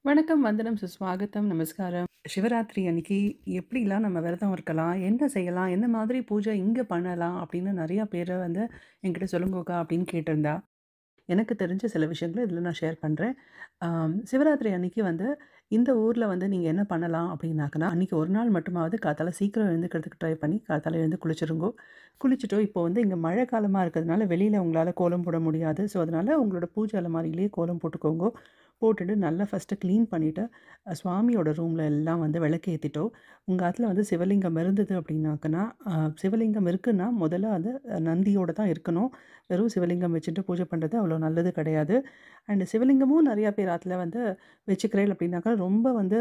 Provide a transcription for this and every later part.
வணக்கம், வந்தனம், சுஸ்வாகத்தம், நமஸ்காரம். சிவராத்திரி அன்னைக்கு எப்படிலாம் நம்ம விரதம் இருக்கலாம்? என்ன செய்யலாம்? என்ன மாதிரி பூஜை இங்க பண்ணலாம்? அப்படின்னு நெறைய பேரு வந்து என்கிட்ட சொல்லுங்கக்கா அப்படின்னு கேட்டிருந்தா. எனக்கு தெரிஞ்ச சில விஷயங்கள இதில நான் ஷேர் பண்றேன். சிவராத்திரி அன்னைக்கு வந்து இந்த ஊர்ல வந்து நீங்க என்ன பண்ணலாம் அப்படின்னாக்கன்னா, அன்னைக்கு ஒரு நாள் மட்டுமாவது காத்தால சீக்கிரம் எழுந்துக்கிறதுக்கு ட்ரை பண்ணி காத்தால எழுந்து குளிச்சுருங்கோ. குளிச்சுட்டு இப்போ வந்து இங்க மழை காலமா இருக்கிறதுனால வெளியில உங்களால கோலம் போட முடியாது. ஸோ, அதனால உங்களோட பூஜை அலமாரியிலேயே கோலம் போட்டுக்கோங்கோ. போட்டுட்டு நல்லா ஃபர்ஸ்ட்டு கிளீன் பண்ணிட்டு, சுவாமியோட ரூம்ல எல்லாம் வந்து விளக்கு ஏத்திட்டோ, உங்க ஆத்துல வந்து சிவலிங்கம் இருந்தது அப்படின்னாக்கன்னா, அ சிவலிங்கம் இருக்குன்னா முதல்ல அது நந்தியோட தான் இருக்கணும். வெறும் சிவலிங்கம் வச்சுட்டு பூஜை பண்றது அவ்வளோ நல்லது கிடையாது. அண்ட் சிவலிங்கமும் நெறைய பேர் ஆத்துல வந்து வச்சுக்கிறேன் அப்படின்னாக்கா, ரொம்ப வந்து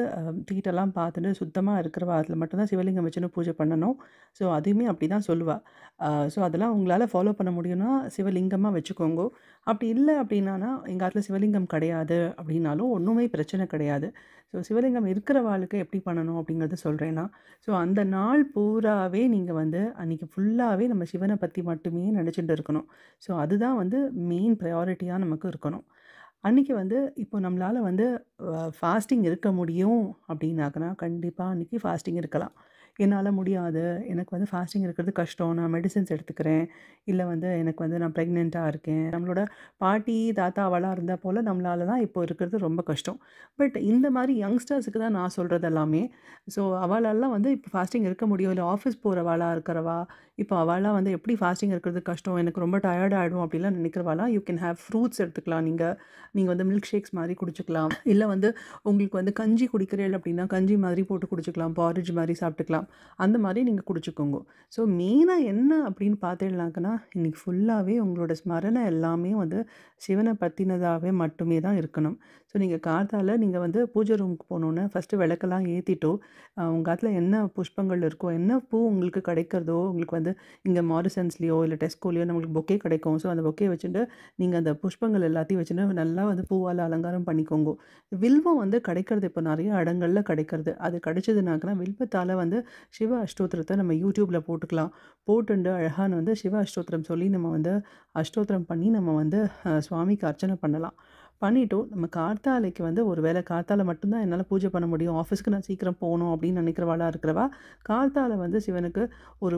தீட்டெல்லாம் பார்த்துட்டு சுத்தமா இருக்கிறவா ஆத்துல மட்டும் தான் சிவலிங்கம் வச்சுன்னு பூஜை பண்ணணும். ஸோ, அதையுமே அப்படிதான் சொல்லுவா. ஸோ, அதெல்லாம் உங்களால ஃபாலோ பண்ண முடியும்னா, சிவலிங்கமா வச்சுக்கோங்கோ. அப்படி இல்ல அப்படின்னானா, எங்க ஆத்துல சிவலிங்கம் கிடையாது அப்படின்னாலும் ஒண்ணுமே பிரச்சனை கிடையாது. ஸோ, சிவலிங்கம் இருக்கிறவாளுக்கு எப்படி பண்ணணும் அப்படிங்கிறத சொல்றேன் நான். ஸோ, அந்த நாள் பூராவே நீங்க வந்து அன்னைக்கு ஃபுல்லாவே நம்ம சிவன பத்தி மட்டுமே நெனச்சுட்டு இருக்கணும். ஸோ, அதுதான் வந்து மெயின் ப்ரையாரிட்டியா நமக்கு இருக்கணும். அன்னைக்கு வந்து இப்போ நம்மளால வந்து ஃபாஸ்டிங் இருக்க முடியும் அப்படின்னாக்கன்னா, கண்டிப்பா அன்னைக்கு ஃபாஸ்டிங் இருக்கலாம். என்னால முடியாது. எனக்கு வந்து ஃபாஸ்டிங் இருக்கிறது கஷ்டம். நான் மெடிசின்ஸ் எடுத்துக்கிறேன். இல்ல வந்து எனக்கு வந்து நான் பிரெக்னன்ட்டா இருக்கேன். நம்மளோட பாட்டி, தாத்தா அவலாம் இருந்தா போல நம்மளாலலாம் இப்போ இருக்கிறது ரொம்ப கஷ்டம். பட் இந்த மாரி யங்ஸ்டர்ஸ்க்கு தான் நான் சொல்றது எல்லாமே. ஸோ அவாளாலாம் வந்து இப்போ ஃபாஸ்டிங் இருக்க முடியும். இல்ல ஆஃபீஸ் போறவாளா இருக்கிறவா, இப்போ அவாலாம் வந்து எப்படி ஃபாஸ்டிங் இருக்கிறது கஷ்டம். எனக்கு ரொம்ப டயர்ட் ஆயிடும் அப்படிலாம் நினைக்கிறவாலாம், யூ கேன் ஹேவ் ஃப்ரூட்ஸ் எடுத்துக்கலாம் நீங்க. நீங்க வந்து மில்க் ஷேக்ஸ் மாரி குடிச்சுக்கலாம். இல்ல வந்து உங்களுக்கு வந்து கஞ்சி குடிக்கிறீர்கள் அப்படின்னா, கஞ்சி மாதிரி போட்டு குடிச்சுக்கலாம். பாரிட்ஜ் மாரி சாப்பிட்டுக்கலாம். அந்த மாரி நீங்க குடிச்சுக்கோங்க. ஸோ மெயினா என்ன அப்படின்னு பார்த்தீங்கனாக்கன்னா, இன்னைக்கு ஃபுல்லாவே உங்களோட ஸ்மரணை எல்லாமே வந்து சிவன பத்தினதாவே மட்டுமே தான் இருக்கணும். ஸோ நீங்க காத்தால நீங்க வந்து பூஜை ரூமுக்கு போனோனே ஃபர்ஸ்ட்டு விளக்கெல்லாம் ஏத்திட்டோ, உங்க ஆத்துல என்ன புஷ்பங்கள் இருக்கோ, என்ன பூ உங்களுக்கு கிடைக்கிறதோ, உங்களுக்கு வந்து இங்க மாரிசன்ஸ்லயோ, இல்ல டெஸ்கோலயோ நம்மளுக்கு பொக்கே கிடைக்கும். ஸோ அந்த பொக்கே வச்சுட்டு, நீங்க அந்த புஷ்பங்கள் எல்லாத்தையும் வச்சுட்டு நல்லா வந்து பூவால அலங்காரம் பண்ணிக்கோங்கோ. வில்வம் வந்து கிடைக்கிறது இப்போ நெறைய இடங்கள்ல கிடைக்கிறது. அது கிடைச்சதுனாக்கன்னா, வில்வத்தால வந்து சிவ அஷ்டோத்திரத்த நம்ம YouTubeல போட்டுக்கலாம். போட்டுண்டு அழகான வந்து சிவ அஷ்டோத்திரம் சொல்லி நம்ம வந்து அஷ்டோத்திரம் பண்ணி நம்ம வந்து சுவாமிக்கு அர்ச்சனை பண்ணலாம். பண்ணிட்டோ, நம்ம கார்த்தாலைக்கு வந்து ஒரு வேளை கார்த்தால மட்டும் தான் என்னால பூஜை பண்ண முடியும். ஆஃபீஸ்க்கு நான் சீக்கிரம் போணும் அப்படின்னு நினைக்கிறவாளா இருக்கிறவா, கார்த்தால வந்து சிவனுக்கு ஒரு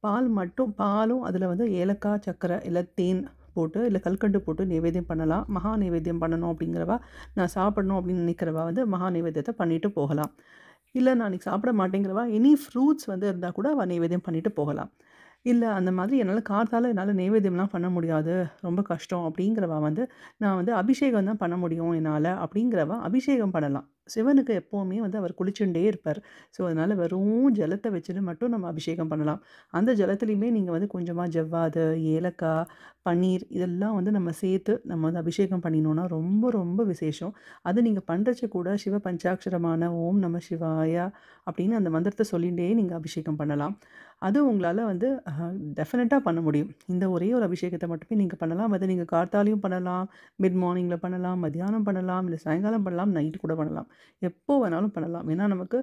பால் மட்டும் பாலும் அதில வந்து ஏலக்காய், சர்க்கரை இல்ல தேன் போட்டு, இல்ல கல்கண்டு போட்டு நைவேத்தியம் பண்ணலாம். மகா நைவேத்தியம் பண்ணணும் அப்படிங்கிறவா, நான் சாப்பிடணும் அப்படின்னு நினைக்கிறவா வந்து மகா நைவேத்தியத்த பண்ணிட்டு போகலாம். இல்ல நான் அன்னைக்கு சாப்பிட மாட்டேங்கிறவா, எனி ஃப்ரூட்ஸ் வந்து இருந்தா கூட அவ நைவேத்தியம் பண்ணிட்டு போகலாம். இல்ல அந்த மாதிரி என்னால நைவேத்தியம்லாம் பண்ண முடியாது. ரொம்ப கஷ்டம் அப்படிங்கிறவா வந்து, நான் வந்து அபிஷேகம் தான் பண்ண முடியும் என்னால அப்படிங்கிறவா அபிஷேகம் பண்ணலாம். சிவனுக்கு எப்பவுமே வந்து அவர் குளிச்சுண்டே இருப்பார். ஸோ, அதனால வெறும் ஜலத்த வச்சுட்டு மட்டும் நம்ம அபிஷேகம் பண்ணலாம். அந்த ஜலத்திலயுமே நீங்க வந்து கொஞ்சமா ஜவ்வாது, ஏலக்காய், பன்னீர் இதெல்லாம் வந்து நம்ம சேர்த்து நம்ம வந்து அபிஷேகம் பண்ணினோம்னா ரொம்ப ரொம்ப விசேஷம். அது நீங்க பண்றச்ச கூட சிவ பஞ்சாட்சரமான ஓம் நம சிவாய அப்படின்னு அந்த மந்திரத்த சொல்லிண்டே நீங்க அபிஷேகம் பண்ணலாம். அது உங்களால வந்து டெஃபினட்டா பண்ண முடியும். இந்த ஒரே ஒரு அபிஷேகத்த மட்டுமே நீங்க பண்ணலாம். அத நீங்க கார்த்தாலயும் பண்ணலாம், மிட் மார்னிங்ல பண்ணலாம், மத்தியானம் பண்ணலாம், இல்ல சாயங்காலம் பண்ணலாம், நைட் கூட பண்ணலாம். எப்போ வேணாலும் பண்ணலாம். ஏன்னா நமக்கு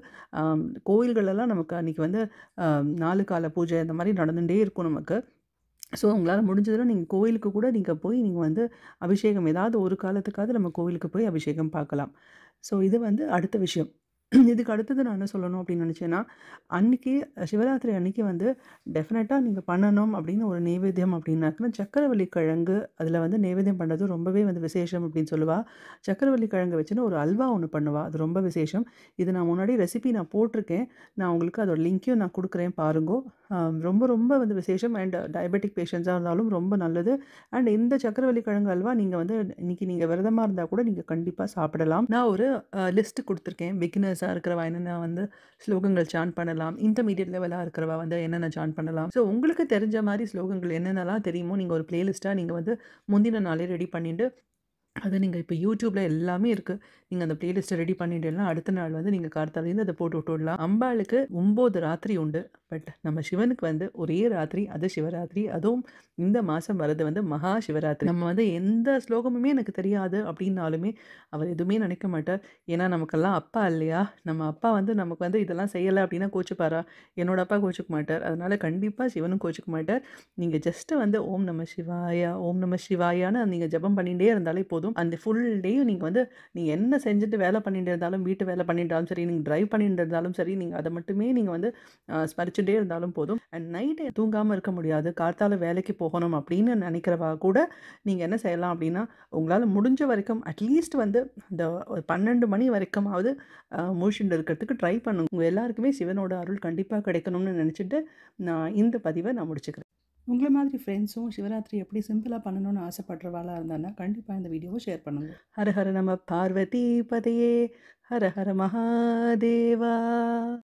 கோயில்களெல்லாம் நமக்கு அன்னைக்கு வந்து அ 4 கால பூஜை இந்த மாரி நடந்துட்டே இருக்கும் நமக்கு. ஸோ உங்களால முடிஞ்சதுனா நீங்க கோயிலுக்கு கூட நீங்க போய் நீங்க வந்து அபிஷேகம் ஏதாவது ஒரு காலத்துக்காவது நம்ம கோவிலுக்கு போய் அபிஷேகம் பார்க்கலாம். ஸோ இது வந்து அடுத்த விஷயம். இதுக்கு அடுத்தது நான் என்ன சொல்லணும் அப்படின்னு நினச்சேன்னா, அன்னைக்கு சிவராத்திரி அன்னைக்கு வந்து டெஃபினட்டா நீங்க பண்ணணும் அப்படின்னு ஒரு நெய்வேத்தியம் அப்படின்னாக்கா, சர்க்கரவள்ளி கிழங்கு அதில வந்து நெய்வேத்தியம் பண்றது ரொம்பவே வந்து விசேஷம் அப்படின்னு சொல்லுவா. சர்க்கரவள்ளி கிழங்கு வச்சுன்னு ஒரு அல்வா ஒண்ணு பண்ணுவா. அது ரொம்ப விசேஷம். இது நான் முன்னாடி ரெசிபி நான் போட்டிருக்கேன். நான் உங்களுக்கு அதோட லிங்க்கையும் நான் குடுக்குறேன் பாருங்கோ. அ ரொம்ப ரொம்ப வந்து விசேஷம் அண்ட் டயபெட்டிக் பேஷண்ட்ஸா இருந்தாலும் ரொம்ப நல்லது. அண்ட் இந்த சர்க்கரவள்ளி கிழங்கு அல்வா நீங்க வந்து இன்னைக்கு நீங்க விரதமா இருந்தா கூட நீங்க கண்டிப்பா சாப்பிடலாம். நான் ஒரு லிஸ்ட் குடுத்துருக்கேன். பிகினர்ஸா இருக்கிறவா என்னென்ன வந்து ஸ்லோகங்கள் சாண்ட் பண்ணலாம். இன்டர்மீடியேட் லெவலா இருக்கிறவா வந்து என்னென்ன சாண்ட் பண்ணலாம். ஸோ உங்களுக்கு தெரிஞ்ச மாரி ஸ்லோகங்கள் என்னென்னலாம் தெரியுமோ, நீங்க ஒரு பிளேலிஸ்ட்டா நீங்க வந்து முந்தின நாளே ரெடி பண்ணிட்டு அது நீங்க இப்ப YouTubeல எல்லாமே இருக்கு. நீங்க அந்த பிளேலிஸ்ட்ட ரெடி பண்ணிட்டேன்னா, அடுத்த நாள் வந்து நீங்க கார்த்தாலேருந்து அத போட்டு விட்டுடலாம். அம்பாளுக்கு 9 ராத்திரி உண்டு. பட் நம்ம சிவனுக்கு வந்து ஒரே ராத்திரி, அது சிவராத்திரி. அதுவும் இந்த மாசம் வரது வந்து மகா சிவராத்திரி. நம்ம வந்து எந்த ஸ்லோகமுமே எனக்கு தெரியாது அப்டின்னாலுமே, அவர் எதுவுமே நினைக்க மாட்டார். ஏன்னா நமக்கெல்லாம் அப்பா இல்லையா? நம்ம அப்பா வந்து நமக்கு வந்து இதெல்லாம் செய்யல அப்டின்னா கோச்சுப்பாரா? என்னோட அப்பா கோச்சுக்க மாட்டார். அதனால கண்டிப்பா சிவனும் கோச்சுக்க மாட்டார். நீங்க ஜஸ்ட் வந்து ஓம் நம சிவாய, ஓம் நம சிவாயான்னு நீங்க ஜெபம் பண்ணிட்டே இருந்தாலே போதும். போதும். அந்த ஃபுல் டேயும் நீங்க என்ன செஞ்சுட்டு வேலை பண்ணிட்டு இருந்தாலும், வீட்டு வேலை பண்ணிட்டு இருந்தாலும் சரி, நீங்க டிரைவ் பண்ணிட்டு இருந்தாலும் சரி, நீங்க அத மட்டுமே நீங்க ஸ்மரிச்சுட்டே இருந்தாலும் போதும். அண்ட் நைட்டு தூங்காம இருக்க முடியாது. காத்தால வேலைக்கு போகணும் அப்படின்னு நினைக்கிறவா கூட, நீங்க என்ன செய்யலாம் அப்படின்னா, உங்களால முடிஞ்ச வரைக்கும் அட்லீஸ்ட் இந்த ஒரு 12 மணி வரைக்குமாவது முழிச்சுண்டு இருக்கிறதுக்கு ட்ரை பண்ணுங்க. உங்க எல்லாருக்குமே சிவனோட அருள் கண்டிப்பா கிடைக்கணும்னு நினைச்சுட்டு, இந்த பதிவ நான் முடிச்சுக்கிறேன். உங்கள மாதிரி ஃப்ரெண்ட்ஸும் சிவராத்திரி எப்படி சிம்பிளா பண்ணணும்னு ஆசைப்படுறவாளா இருந்தான்னா, கண்டிப்பா இந்த வீடியோவ ஷேர் பண்ணுங்க. ஹர ஹர நம பார்வதி பதையே ஹர ஹர மகாதேவா.